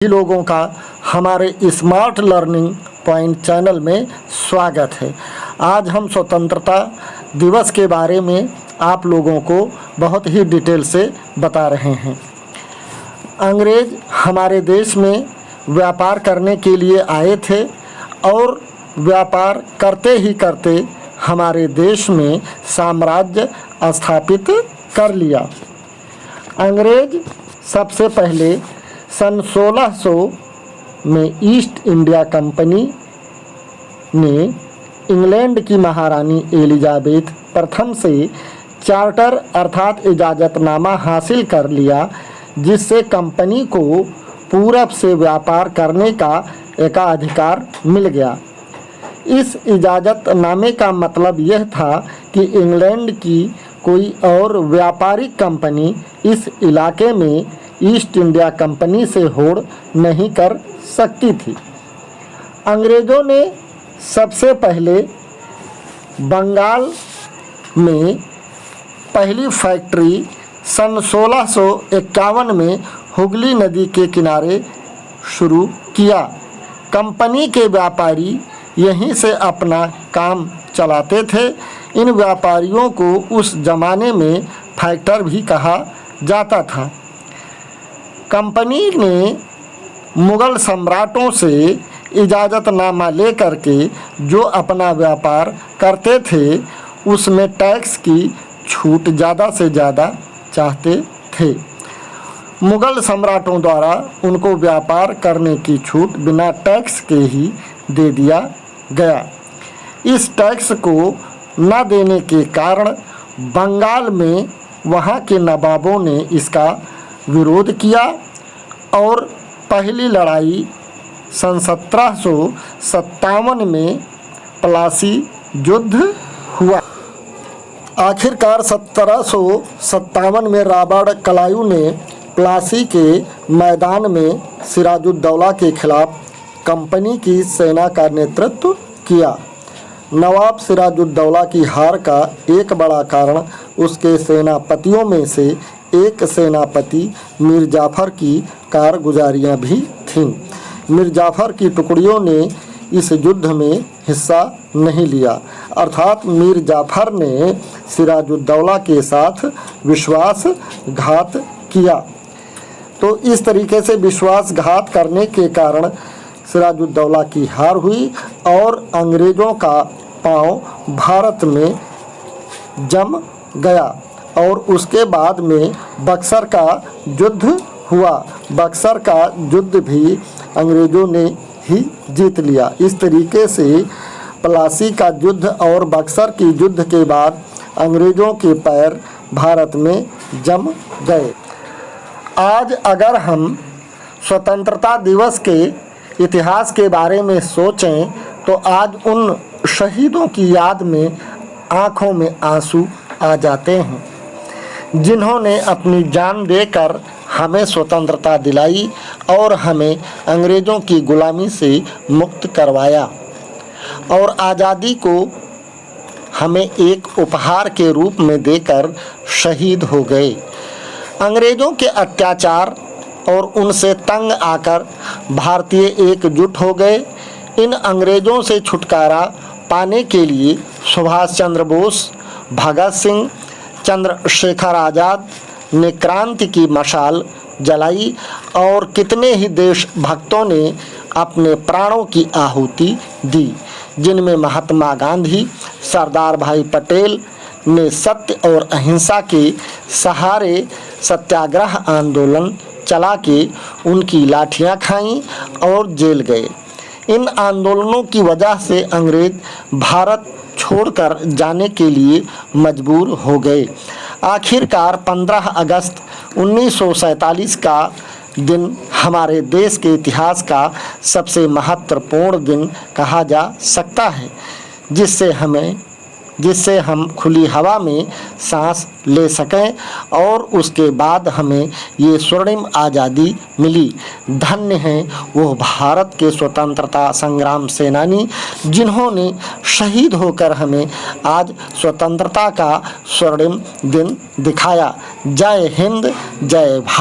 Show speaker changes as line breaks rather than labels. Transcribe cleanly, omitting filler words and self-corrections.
सभी लोगों का हमारे स्मार्ट लर्निंग पॉइंट चैनल में स्वागत है। आज हम स्वतंत्रता दिवस के बारे में आप लोगों को बहुत ही डिटेल से बता रहे हैं। अंग्रेज हमारे देश में व्यापार करने के लिए आए थे और व्यापार करते ही करते हमारे देश में साम्राज्य स्थापित कर लिया। अंग्रेज सबसे पहले सन 1600 में ईस्ट इंडिया कंपनी ने इंग्लैंड की महारानी एलिजाबेथ प्रथम से चार्टर अर्थात इजाज़तनामा हासिल कर लिया, जिससे कंपनी को पूरब से व्यापार करने का एकाधिकार मिल गया। इस इजाज़तनामे का मतलब यह था कि इंग्लैंड की कोई और व्यापारिक कंपनी इस इलाके में ईस्ट इंडिया कंपनी से होड़ नहीं कर सकती थी। अंग्रेज़ों ने सबसे पहले बंगाल में पहली फैक्ट्री सन 1651 में हुगली नदी के किनारे शुरू किया। कंपनी के व्यापारी यहीं से अपना काम चलाते थे। इन व्यापारियों को उस ज़माने में फैक्टर भी कहा जाता था। कंपनी ने मुग़ल सम्राटों से इजाज़तनामा लेकर के जो अपना व्यापार करते थे उसमें टैक्स की छूट ज़्यादा से ज़्यादा चाहते थे। मुग़ल सम्राटों द्वारा उनको व्यापार करने की छूट बिना टैक्स के ही दे दिया गया। इस टैक्स को न देने के कारण बंगाल में वहाँ के नवाबों ने इसका विरोध किया और पहली लड़ाई सन 1757 में प्लासी युद्ध हुआ। आखिरकार 1757 में रॉबर्ट क्लाइव ने प्लासी के मैदान में सिराजुद्दौला के खिलाफ कंपनी की सेना का नेतृत्व किया। नवाब सिराजुद्दौला की हार का एक बड़ा कारण उसके सेनापतियों में से एक सेनापति मीर जाफ़र की कारगुजारियाँ भी थीं। मीर जाफ़र की टुकड़ियों ने इस युद्ध में हिस्सा नहीं लिया, अर्थात मीर जाफ़र ने सिराजुद्दौला के साथ विश्वासघात किया। तो इस तरीके से विश्वासघात करने के कारण सिराजुद्दौला की हार हुई और अंग्रेज़ों का पांव भारत में जम गया और उसके बाद में बक्सर का युद्ध हुआ। बक्सर का युद्ध भी अंग्रेज़ों ने ही जीत लिया। इस तरीके से प्लासी का युद्ध और बक्सर की युद्ध के बाद अंग्रेज़ों के पैर भारत में जम गए। आज अगर हम स्वतंत्रता दिवस के इतिहास के बारे में सोचें तो आज उन शहीदों की याद में आँखों में आंसू आ जाते हैं, जिन्होंने अपनी जान देकर हमें स्वतंत्रता दिलाई और हमें अंग्रेज़ों की गुलामी से मुक्त करवाया और आज़ादी को हमें एक उपहार के रूप में देकर शहीद हो गए। अंग्रेज़ों के अत्याचार और उनसे तंग आकर भारतीय एकजुट हो गए। इन अंग्रेज़ों से छुटकारा पाने के लिए सुभाष चंद्र बोस, भगत सिंह, चंद्रशेखर आज़ाद ने क्रांति की मशाल जलाई और कितने ही देशभक्तों ने अपने प्राणों की आहुति दी, जिनमें महात्मा गांधी, सरदार भाई पटेल ने सत्य और अहिंसा के सहारे सत्याग्रह आंदोलन चला के उनकी लाठियां खाईं और जेल गए। इन आंदोलनों की वजह से अंग्रेज़ भारत छोड़कर जाने के लिए मजबूर हो गए। आखिरकार 15 अगस्त 1947 का दिन हमारे देश के इतिहास का सबसे महत्वपूर्ण दिन कहा जा सकता है, जिससे हम खुली हवा में सांस ले सकें और उसके बाद हमें ये स्वर्णिम आज़ादी मिली। धन्य हैं वो भारत के स्वतंत्रता संग्राम सेनानी जिन्होंने शहीद होकर हमें आज स्वतंत्रता का स्वर्णिम दिन दिखाया। जय हिंद, जय भारत।